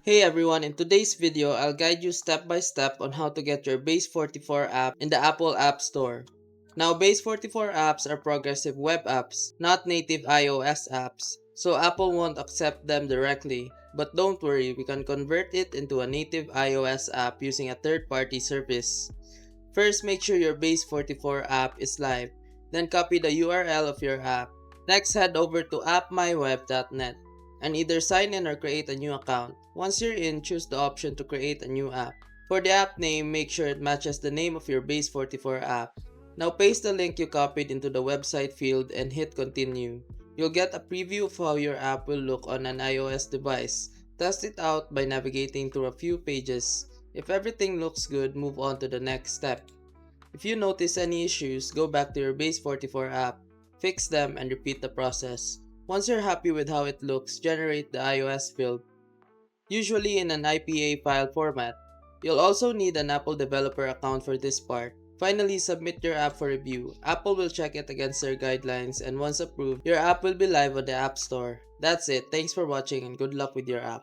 Hey everyone, in today's video, I'll guide you step by step on how to get your Base44 app in the Apple App Store. Now, Base44 apps are progressive web apps, not native iOS apps, so Apple won't accept them directly. But don't worry, we can convert it into a native iOS app using a third-party service. First, make sure your Base44 app is live, then copy the URL of your app. Next, head over to appmyweb.net and either sign in or create a new account. Once you're in, choose the option to create a new app. For the app name, make sure it matches the name of your Base44 app. Now paste the link you copied into the website field and hit continue. You'll get a preview of how your app will look on an iOS device. Test it out by navigating through a few pages. If everything looks good, move on to the next step. If you notice any issues, go back to your Base44 app, fix them, and repeat the process. Once you're happy with how it looks, generate the iOS field, usually in an IPA file format. You'll also need an Apple developer account for this part. Finally, submit your app for review. Apple will check it against their guidelines, and once approved, your app will be live on the App Store. That's it. Thanks for watching and good luck with your app.